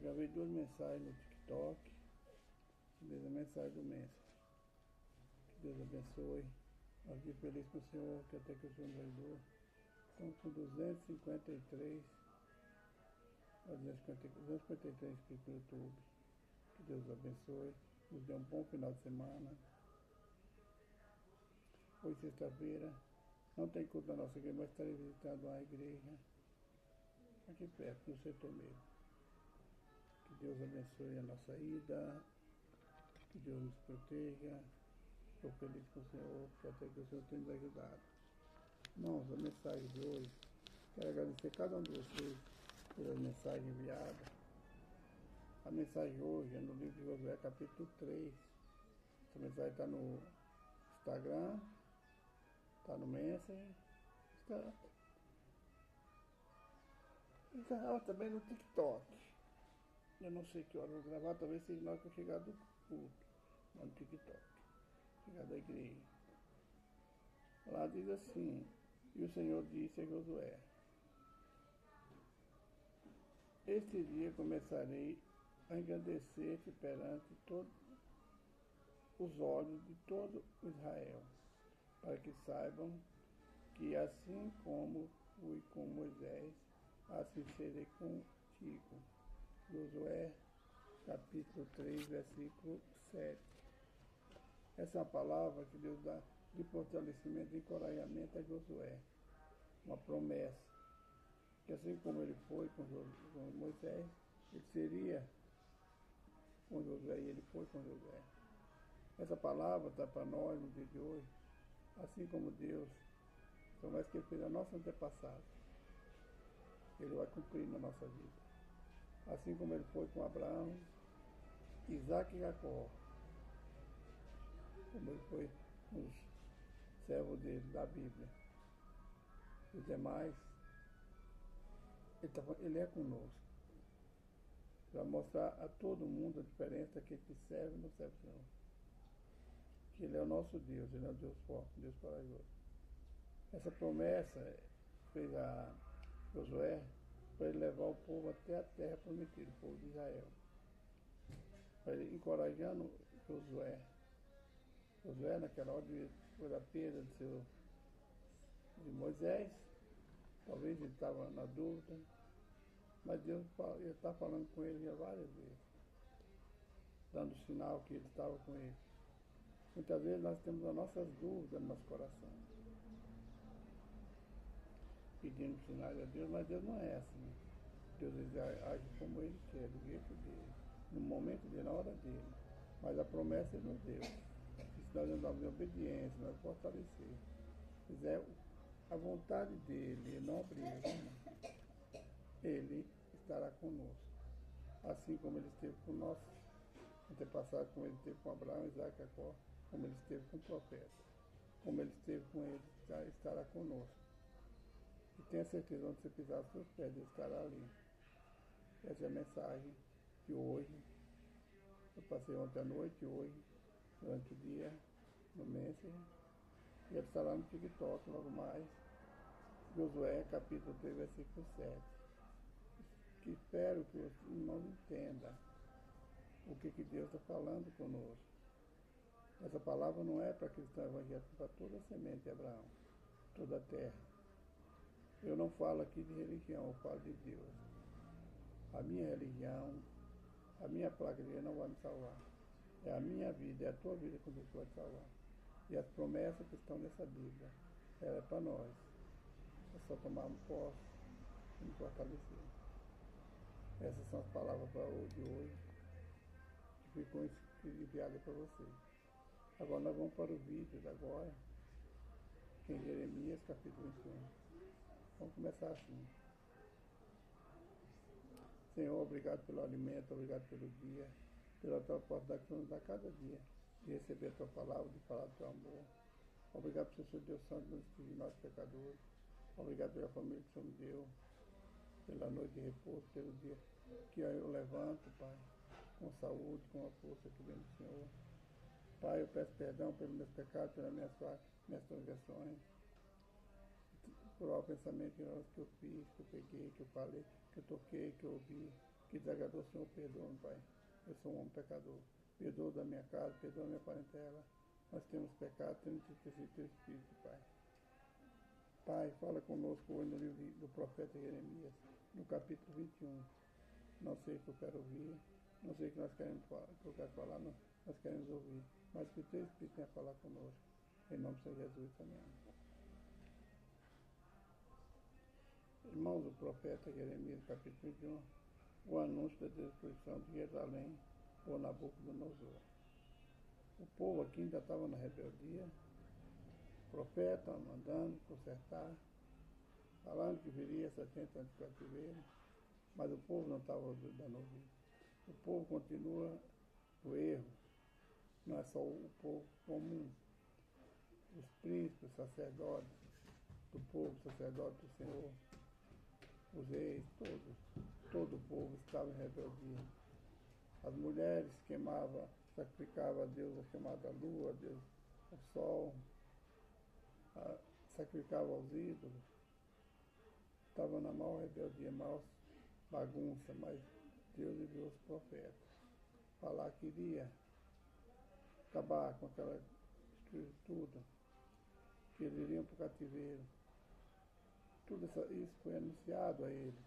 gravei 2 mensagens no TikTok. Desde a mensagem do mês. Que Deus abençoe. Nós aqui feliz com o Senhor, que até que o Senhor nos ajudou. Estamos com 253 inscritos no YouTube. Que Deus abençoe. Nos dê um bom final de semana. Hoje, sexta-feira, não tem culto na nossa igreja, mas estarei visitando uma igreja aqui perto, no setor mesmo. Que Deus abençoe a nossa ida. Que Deus nos proteja. Estou feliz com o Senhor, até que o Senhor tenha nos ajudado. Irmãos, a mensagem de hoje, quero agradecer a cada um de vocês pela mensagem enviada. A mensagem hoje é no livro de Josué, capítulo 3. Essa mensagem está no Instagram, está no Messenger, está também no TikTok. Eu não sei que hora eu vou gravar, talvez seja na hora que eu chegar do culto, lá no TikTok, chegar da igreja. Lá diz assim: e o Senhor disse a Josué: este dia começarei a engrandecer-te perante todos os olhos de todo Israel, para que saibam que assim como fui com Moisés, assim serei contigo. Josué, capítulo 3, versículo 7. Essa é a palavra que Deus dá de fortalecimento e encorajamento a Josué. Uma promessa. Que assim como ele foi com Moisés, ele seria com Josué e ele foi com Josué. Essa palavra está para nós no dia de hoje. Assim como Deus, promessa que ele fez a nossa antepassada, ele vai cumprir na nossa vida. Assim como ele foi com Abraão, Isaac e Jacó, como ele foi com os servos dele da Bíblia. Os demais, ele é conosco. Para mostrar a todo mundo a diferença que ele serve e não serve o Senhor. Que ele é o nosso Deus, ele é o Deus forte, Deus corajoso. Essa promessa fez a Josué para ele levar o povo até a terra prometida, o povo de Israel. Para ele encorajando Josué. Josué, naquela hora, foi a perda de Moisés. Talvez ele estava na dúvida, mas Deus está falando com ele já várias vezes, dando sinal que ele estava com ele. Muitas vezes nós temos as nossas dúvidas no nosso coração, pedindo sinais a Deus, mas Deus não é assim. Deus age como Ele quer, do jeito dele, no momento dele, na hora dele. Mas a promessa Ele nos deu. E se nós andarmos em obediência, nós fortalecer. Se fizer a vontade dele e não abrir mão, Ele estará conosco. Assim como Ele esteve com nós, antepassado, como Ele esteve com Abraão, Isaac e Jacó, como Ele esteve com o profeta, como Ele esteve com ele, estará conosco. E tenha certeza, onde você pisar os seus pés, Ele estará ali. Essa é a mensagem de hoje. Eu passei ontem à noite, hoje, durante o dia, no Messenger. E ele está lá no TikTok, logo mais. Josué, capítulo 3, versículo 7. Que espero que os irmãos entendam o que Deus está falando conosco. Essa palavra não é para cristão evangélico, para toda a semente de Abraão, toda a terra. Eu não falo aqui de religião, eu falo de Deus. A minha religião, a minha placa de não vai me salvar. É a minha vida, é a tua vida que Deus vai te salvar. E as promessas que estão nessa Bíblia, ela é para nós. É só tomarmos posse e nos fortalecer. Essas são as palavras para de hoje, que ficou enviadas para vocês. Agora nós vamos para o vídeo de agora, que é em Jeremias, capítulo 21. Vamos começar assim. Senhor, obrigado pelo alimento, obrigado pelo dia, pela tua oportunidade que nos dá cada dia de receber a tua palavra, de falar do teu amor. Obrigado por ser Deus Santo, nos de nós pecadores. Obrigado pela família que o Senhor me deu, pela noite de repouso, pelo dia que eu levanto, Pai, com saúde, com a força que vem do Senhor. Pai, eu peço perdão pelos meus pecados, pelas minhas transgressões, por o pensamento que eu fiz, que eu peguei, que eu falei, que eu toquei, que eu ouvi, que desagradou o Senhor, perdoa-me, Pai. Eu sou um homem pecador. Perdoa da minha casa, perdoa da minha parentela. Nós temos pecado, temos que ter teu Espírito, Pai. Pai, fala conosco hoje no livro do profeta Jeremias, no capítulo 21. Não sei o que eu quero ouvir, não sei o que nós queremos falar, que eu quero falar, nós queremos ouvir. Mas que o teu Espírito tenha a falar conosco. Em nome de Jesus, amém. Irmãos, o profeta Jeremias, capítulo 21, o anúncio da destruição de Jerusalém por Nabucodonosor. O povo aqui ainda estava na rebeldia, o profeta mandando consertar, falando que viria 70 anos de cativeiro, mas o povo não estava dando ouvido. O povo continua no erro, não é só o povo comum, os príncipes, sacerdotes do povo, sacerdotes do Senhor, os reis, todo o povo estava em rebeldia. As mulheres queimavam, sacrificavam a Deus a chamada lua, a Deus o sol, sacrificavam aos ídolos. Estavam na maior rebeldia, maior bagunça, mas Deus enviou os profetas. Falar que iria acabar com aquela estrutura, que eles iriam para o cativeiro. Tudo isso foi anunciado a eles,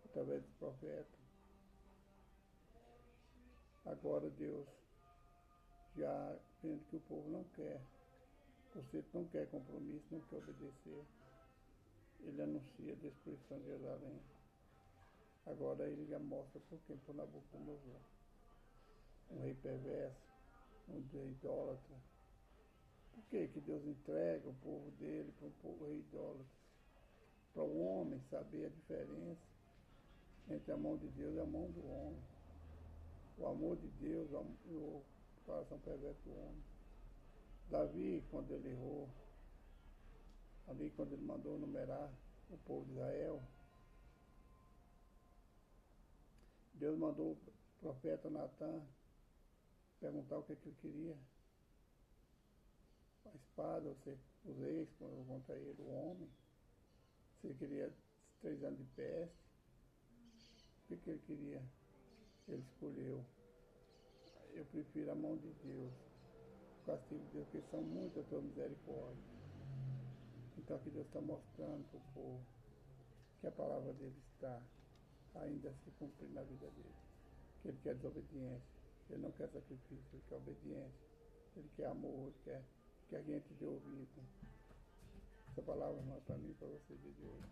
através dos profetas. Agora Deus, já vendo que o povo não quer, você não quer compromisso, não quer obedecer, ele anuncia a destruição de Jerusalém. Agora ele já mostra por quem? Por Nabucodonosor. Um rei perverso, um rei idólatra. Por que Deus entrega o povo dele para um povo rei idólatra? Para o homem saber a diferença entre a mão de Deus e a mão do homem. O amor de Deus e o coração perverso do homem. Davi, quando ele errou, ali quando ele mandou numerar o povo de Israel, Deus mandou o profeta Natan perguntar o que ele queria. A espada, os reis contra ele, o homem. Se ele queria 3 anos de peste, o que ele queria? Ele escolheu. Eu prefiro a mão de Deus, o castigo de Deus, porque são muitas a tua misericórdia. Então aqui Deus está mostrando para o povo que a palavra dele está ainda se cumprindo na vida dele. Que ele quer desobediência, ele não quer sacrifício, ele quer obediência, ele quer amor, ele quer que a gente dê ouvido. Essa palavra não é para mim e para você de hoje.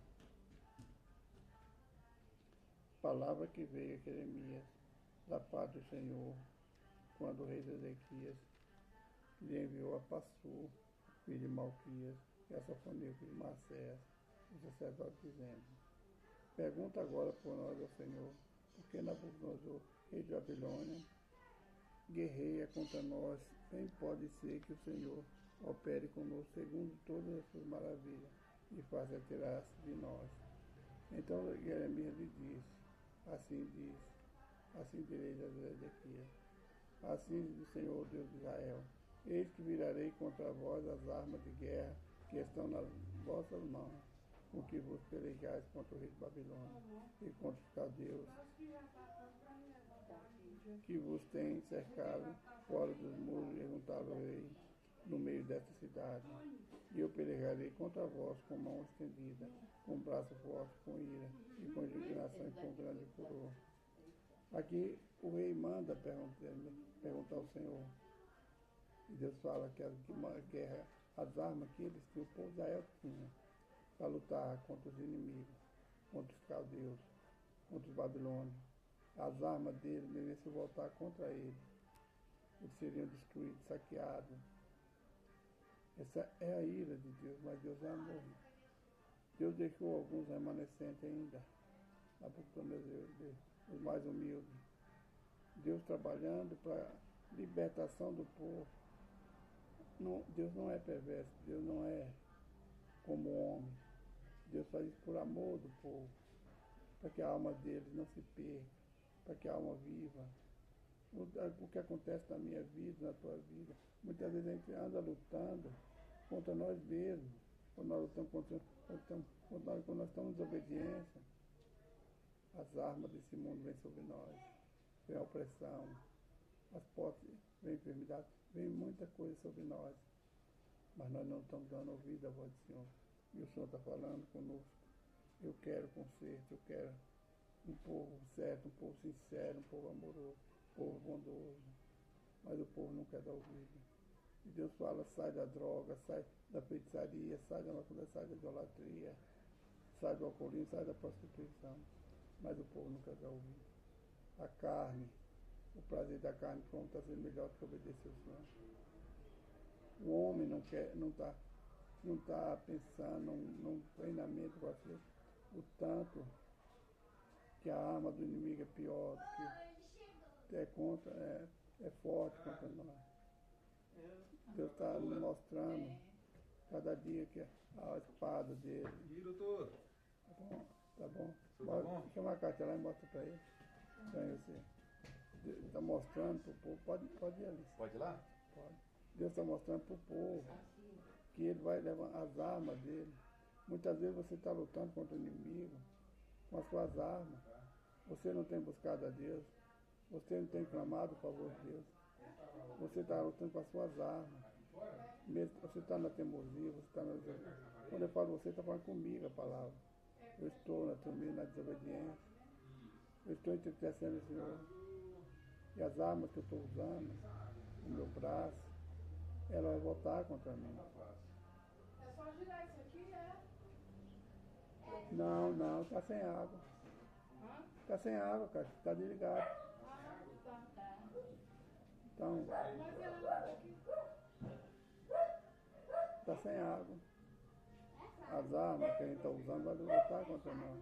Palavra que veio a Jeremias da parte do Senhor, quando o rei Ezequias lhe enviou a Passur, filho de Malquias, e a Sofonias, filho de Macés, o sacerdote, dizendo: pergunta agora por nós ao Senhor, porque Nabucodonosor, rei de Babilônia, guerreia contra nós, bem pode ser que o Senhor opere conosco segundo todas as suas maravilhas e faça retirar-se de nós. Então Jeremias lhe disse: assim direis a Ezequias, assim diz o Senhor Deus de Israel: eis que virarei contra vós as armas de guerra que estão nas vossas mãos, com que vos pelejais contra o rei de Babilônia e contra os caldeus, que vos têm cercado fora dos muros e juntado o rei no meio desta cidade. E eu pelejarei contra vós com mão estendida, com braço forte, com ira, e com indignação e com grande furor. Aqui o rei manda perguntar ao Senhor. E Deus fala que a guerra, as armas que eles tinham, o povo de Israel tinha, para lutar contra os inimigos, contra os caldeus, contra os babilônios. As armas deles deveriam se voltar contra eles. Eles seriam destruídos, saqueados. Essa é a ira de Deus, mas Deus é amor. Deus deixou alguns remanescentes ainda, os mais humildes. Deus trabalhando para a libertação do povo. Não, Deus não é perverso, Deus não é como homem. Deus faz isso por amor do povo, para que a alma deles não se perca, para que a alma viva. O que acontece na minha vida, na tua vida, muitas vezes a gente anda lutando contra nós mesmos, quando nós lutamos quando nós estamos em desobediência. As armas desse mundo vêm sobre nós. Vem a opressão, as portas, vem enfermidade, vem muita coisa sobre nós. Mas nós não estamos dando ouvido à voz do Senhor. E o Senhor está falando conosco. Eu quero conserto, eu quero um povo certo, um povo sincero, um povo amoroso, um povo bondoso. Mas o povo não quer dar ouvido. E Deus fala, sai da droga, sai da feitiçaria, sai da macumbaria, sai da idolatria, sai do alcoolismo, sai da prostituição. Mas o povo não quer dar ouvido. A carne, o prazer da carne como está sendo melhor do que obedecer ao Senhor. O homem não está pensando num treinamento para ser o tanto que a arma do inimigo é pior, que é forte contra nós. Deus está nos mostrando cada dia que a espada dele. E doutor? Tá bom? Tá bom? Tá bom? Chama a carta lá e mostra para ele. Para você. Deus está mostrando para o povo. Pode ir ali. Pode ir lá? Pode. Deus está mostrando para o povo que ele vai levar as armas dele. Muitas vezes você está lutando contra o inimigo com as suas armas. Você não tem buscado a Deus. Você não tem clamado o favor de Deus. Você está lutando com as suas armas. Mesmo, você está na teimosia, você está na... Quando eu falo você, está falando comigo a palavra. Eu estou na teimosia, na desobediência. Eu estou entristecendo o Senhor. E as armas que eu estou usando no meu braço, ela vai voltar contra mim. É só girar isso aqui, é? Não, está sem água. Está sem água, cara. Está desligado. Tá. Então, Mas é aqui. está sem água. As armas que a gente está usando vai voltar contra nós.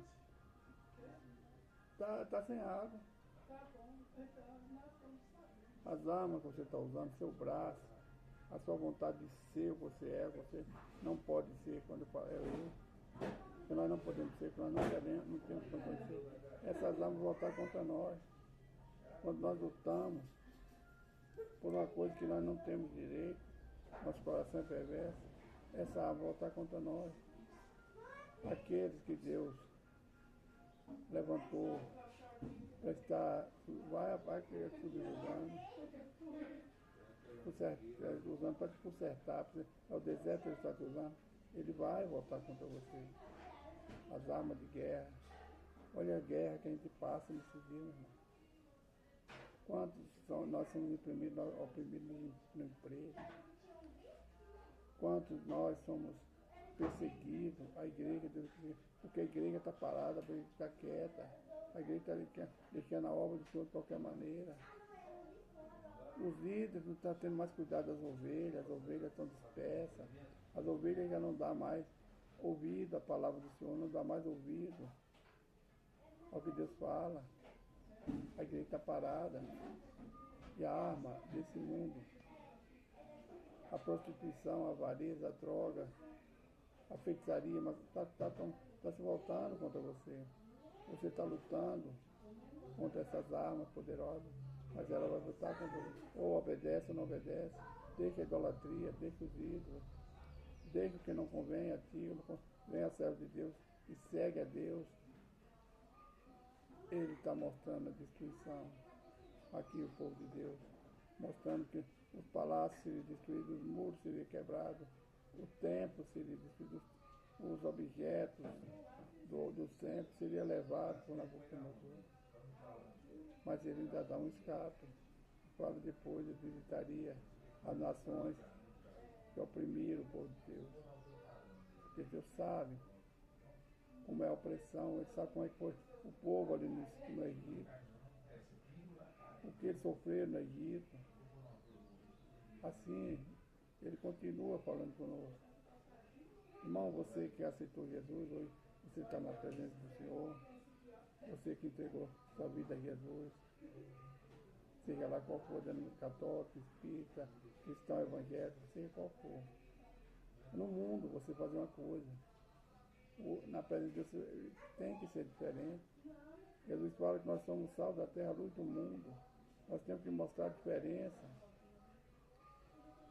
Tá sem água. Tá bom. Então, nós vamos saber. As armas que você está usando, seu braço, a sua vontade de ser o que você não pode ser quando eu falo eu. Que nós não podemos ser, que nós não queremos, não temos condições de ser. Essas armas vão voltar contra nós. Quando nós lutamos por uma coisa que nós não temos direito, nosso coração é perverso, essa arma vai voltar contra nós. Aqueles que Deus levantou para estar, vai subjugando, usando para te consertar, é o deserto que ele está te usando, ele vai voltar contra você. As armas de guerra. Olha a guerra que a gente passa nesses dias, meu irmão. Quantos nós somos oprimidos no emprego? Quantos nós somos perseguidos? A igreja, porque a igreja está parada, a igreja está quieta, a igreja está deixando a obra do Senhor de qualquer maneira. Os líderes não estão tendo mais cuidado das ovelhas, as ovelhas estão dispersas, as ovelhas já não dão mais ouvido à palavra do Senhor, não dá mais ouvido ao que Deus fala. A igreja está parada. E a arma desse mundo, a prostituição, a avareza, a droga, a feitiçaria, mas está se voltando contra você. Você está lutando contra essas armas poderosas, mas ela vai lutar contra você. Ou obedece ou não obedece. Deixa a idolatria, deixa os ídolos. Deixa o que não convém a ti, vem a servo de Deus e segue a Deus. Ele está mostrando a destruição. Aqui o povo de Deus, mostrando que os palácios seriam destruídos, os muros seriam quebrados, o templo seria destruído, os objetos do templo seriam levados por Nabucodonosor. Mas ele ainda dá um escape. Fala depois, ele visitaria as nações que oprimiram o povo de Deus. Porque Deus sabe como é a opressão, ele sabe como é que foi o povo ali no Egito. O que eles sofreram no Egito. Assim, ele continua falando conosco. Irmão, você que aceitou Jesus, hoje você está na presença do Senhor, você que entregou sua vida a Jesus, seja lá qual for, católico, espírita, cristão, evangélico, seja qual for. No mundo, você fazer uma coisa. Na presença de Deus tem que ser diferente. Jesus fala que nós somos sal da terra, luz do mundo. Nós temos que mostrar a diferença.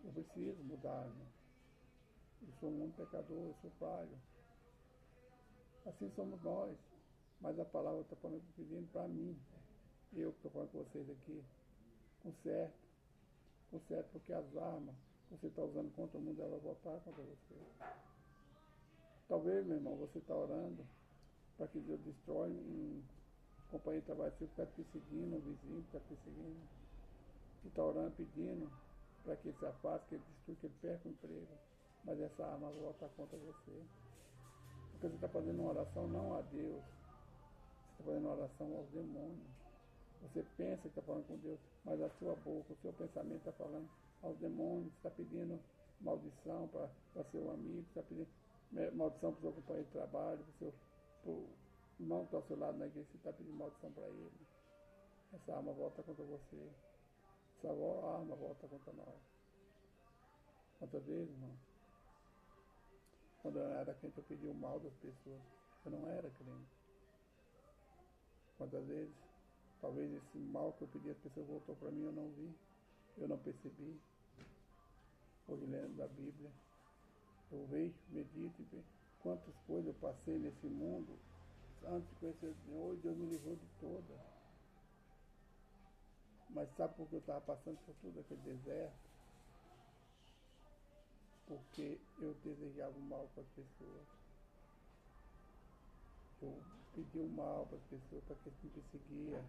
Eu preciso mudar, né? Eu sou um homem pecador, eu sou falho. Assim somos nós. Mas a palavra está pedindo para mim, eu que estou falando com vocês aqui, com certo, porque as armas que você está usando contra o mundo, ela vai voltar contra você. Talvez, meu irmão, você está orando para que Deus destrói um companheiro de trabalho seu que está perseguindo, um vizinho que está perseguindo, que está orando pedindo para que ele se afaste, que ele destrua, que ele perca o emprego. Mas essa arma vai voltar contra você. Porque você está fazendo uma oração não a Deus, você está fazendo uma oração aos demônios. Você pensa que está falando com Deus, mas a sua boca, o seu pensamento está falando aos demônios, você está pedindo maldição para seu amigo, você está pedindo maldição para o seu companheiro de trabalho, para o irmão que está ao seu lado na igreja, você está pedindo maldição para ele. Essa arma volta contra você. Essa arma volta contra nós. Quantas vezes, irmão? Quando eu era crente, eu pedi o mal das pessoas. Eu não era crente. Quantas vezes, talvez esse mal que eu pedi às pessoas voltou para mim, eu não vi, eu não percebi. Hoje, lendo da Bíblia, eu vejo, medito e vejo quantas coisas eu passei nesse mundo antes de conhecer o Senhor, e Deus me livrou de todas. Mas sabe por que eu estava passando por tudo aquele deserto? Porque eu desejava o mal para as pessoas. Eu pedi o mal para as pessoas, para que eles me perseguiam.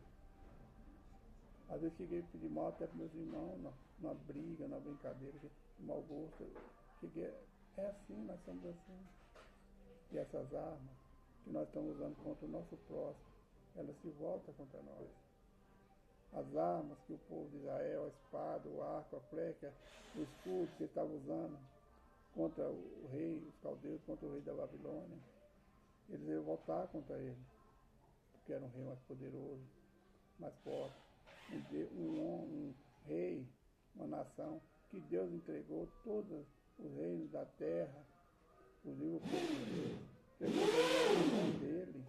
Às vezes cheguei a pedir mal até para meus irmãos, na briga, na brincadeira, mau gosto. É assim, nós somos assim. E essas armas que nós estamos usando contra o nosso próximo, elas se voltam contra nós. As armas que o povo de Israel, a espada, o arco, a flecha, o escudo que ele estava usando contra o rei, os caldeus, contra o rei da Babilônia, eles iam voltar contra ele, porque era um rei mais poderoso, mais forte, um rei, uma nação que Deus entregou todos os reinos da terra, inclusive o povo de Deus, pegou a mão dele,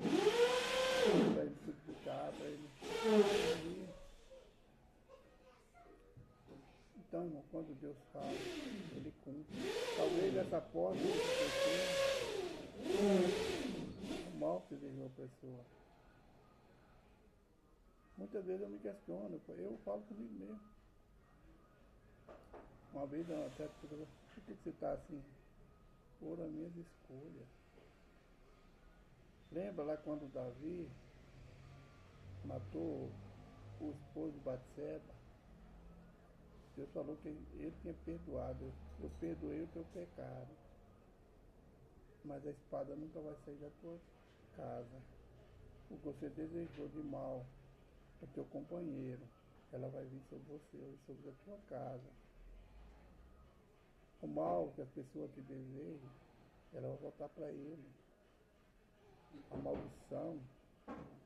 para ele suplicar, para ele ouvir. Então, irmão, quando Deus fala, ele cumpre. Talvez essa porta o mal que desejou a pessoa. Muitas vezes eu me questiono, eu falo comigo mesmo. Uma vez, até por que você está assim? Por as minhas escolhas. Lembra lá quando Davi matou o esposo de Batseba? Deus falou que ele tinha perdoado. Eu perdoei o teu pecado. Mas a espada nunca vai sair da tua casa. O que você desejou de mal para o teu companheiro, ela vai vir sobre você e sobre a tua casa. O mal que a pessoa te deseja, ela vai voltar para ele. A maldição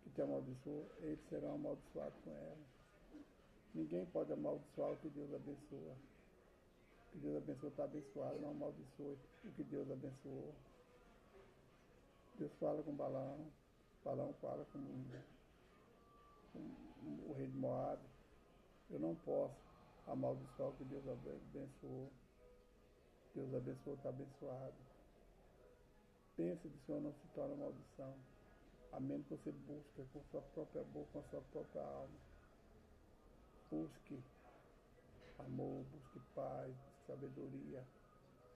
que te amaldiçoou, eles serão amaldiçoados com ela. Ninguém pode amaldiçoar o que Deus abençoa. O que Deus abençoa está abençoado, não amaldiçoe o que Deus abençoou. Deus fala com Balaão, Balaão fala com o rei de Moabe. Eu não posso amaldiçoar o que Deus abençoou. Deus abençoou, está abençoado. Pense que o Senhor não se torna maldição, a menos que você busque com sua própria boca, com a sua própria alma. Busque amor, busque paz, busque sabedoria,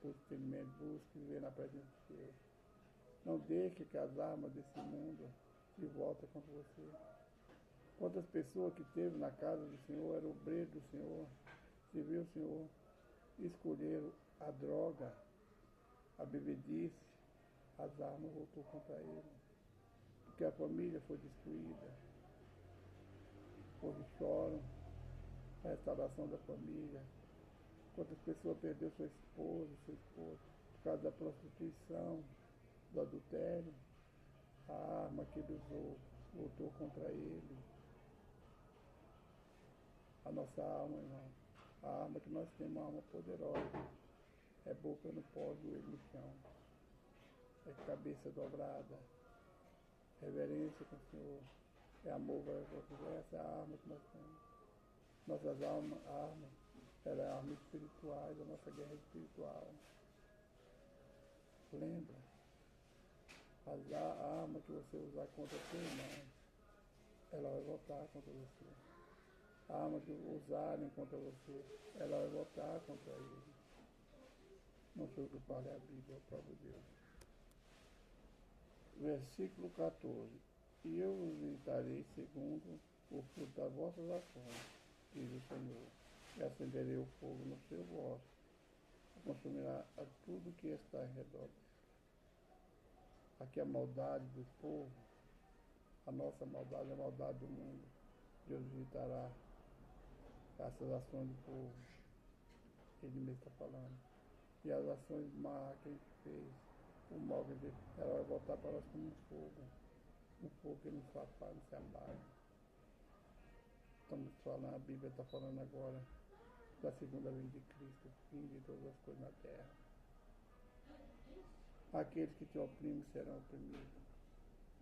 busque entendimento, busque viver na presença de Deus. Não deixe que as armas desse mundo se voltem contra você. Quantas pessoas que teve na casa do Senhor, eram obreiros do Senhor, serviu o Senhor, escolheram a droga, a bebedice, as armas voltou contra ele. Porque a família foi destruída. Hoje choram a restauração da família. Quantas pessoas perderam sua esposa, seu esposo, por causa da prostituição, do adultério. A arma que ele usou voltou contra ele. A nossa alma, irmão, a arma que nós temos, uma arma poderosa. É boca no pó, joelho no chão. É cabeça dobrada. Reverência com o Senhor. É amor para você. Essa é a arma que nós temos. Nossas armas, elas são armas espirituais, a nossa guerra é espiritual. Lembra? A arma que você usar contra seu irmão, ela vai voltar contra você. A arma que usarem contra você, ela vai voltar contra ele. Não sou eu que falo, é a Bíblia, é o próprio Deus. Versículo 14. E eu vos visitarei segundo o fruto das vossas ações, diz o Senhor. E acenderei o fogo no seu vosso, consumirá a tudo que está em redor. Aqui a maldade do povo, a nossa maldade, a maldade do mundo. Deus visitará essas ações do povo. Ele mesmo está falando. E as ações má que a gente fez, o mal que a gente fez, ela vai voltar para nós como um fogo. Um fogo que não se apaga, não se apaga. Estamos falando, a Bíblia está falando agora da segunda vinda de Cristo, fim de todas as coisas na terra. Aqueles que te oprimem serão oprimidos.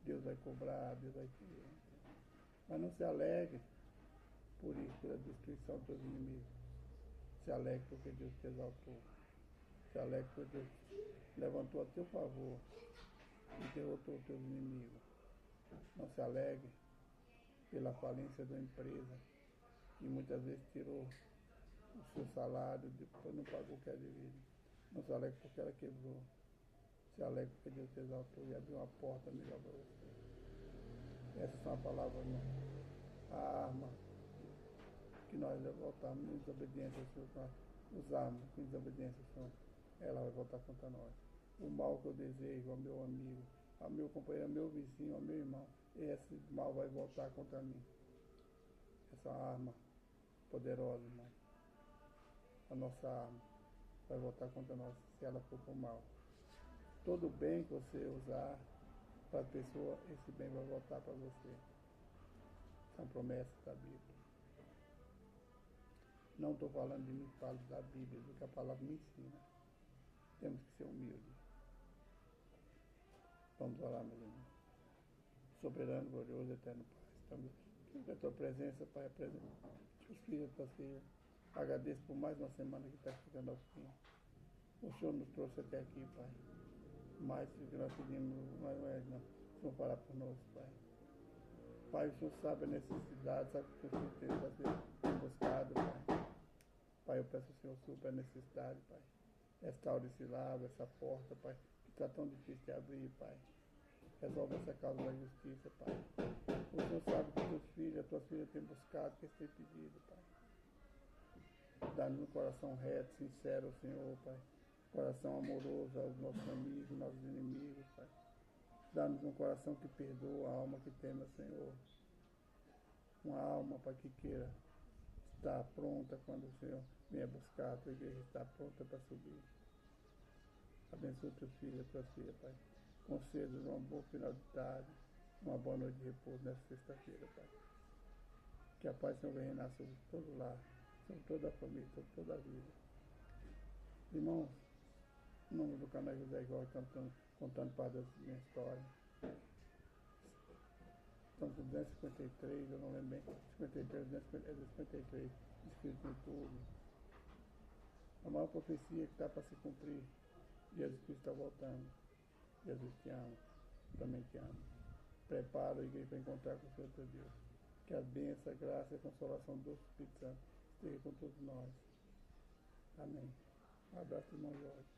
Deus vai cobrar, Deus vai querer. Mas não se alegre por isso, pela destruição dos teus inimigos. Se alegre porque Deus te exaltou. Se alegre porque Deus levantou a teu favor e derrotou os teus inimigos. Não se alegre pela falência da empresa, que muitas vezes tirou o seu salário, depois não pagou o que é devido. Não se alegre porque ela quebrou. Se alegre porque Deus te exaltou e abriu uma porta melhor para você. Essas são as palavras, a arma que nós voltamos em desobediência ao Senhor, nós usamos em desobediência ao Senhor, ela vai voltar contra nós. O mal que eu desejo ao meu amigo, ao meu companheiro, ao meu vizinho, ao meu irmão, esse mal vai voltar contra mim. Essa arma poderosa, irmão, a nossa arma vai voltar contra nós se ela for por mal. Todo bem que você usar para a pessoa, esse bem vai voltar para você. São promessas da Bíblia. Não estou falando de mim, falo da Bíblia, do que a palavra me ensina. Temos que ser humildes. Vamos orar, meus irmãos. Soberano, glorioso, eterno Pai, estamos aqui na tua presença, Pai, apresenta teus filhos, tuas filhas. Agradeço por mais uma semana que está chegando ao fim. O Senhor nos trouxe até aqui, Pai. Mais do que nós pedimos, mas não, o Senhor fará por nós, Pai. Pai, o Senhor sabe a necessidade, sabe o que o Senhor tem buscado, Pai. Pai, eu peço ao Senhor supra a necessidade, Pai. Restaure esse lado, essa porta, Pai, que está tão difícil de abrir, Pai. Resolve essa causa da justiça, Pai. O Senhor sabe que teus filhos, as tuas filhas têm buscado, que eles têm pedido, Pai. Dá-nos um coração reto, sincero ao Senhor, Pai. Coração amoroso aos nossos amigos, nossos inimigos, Pai. Dá-nos um coração que perdoa, a alma que teme ao Senhor. Uma alma, Pai, que queira estar pronta quando o Senhor venha buscar, a tua igreja está pronta para subir. Abençoa teus filhos, tuas filhas, Pai. Conceda um bom final de tarde, uma boa noite de repouso nessa sexta-feira, Pai. Que a paz do Senhor venha reinar sobre todo lar, sobre toda a família, sobre toda a vida. Irmãos, em nome do canal José Jorge, contando para a minha história. Estamos com 253, eu não lembro bem, 53, 253 inscritos no YouTube. A maior profecia que está para se cumprir, Jesus Cristo está voltando. Jesus te ama, também te amo. Prepara a igreja para encontrar com o Senhor teu Deus. Que a bênção, a graça e a consolação do Espírito Santo esteja com todos nós. Amém. Um abraço, irmão Jorge.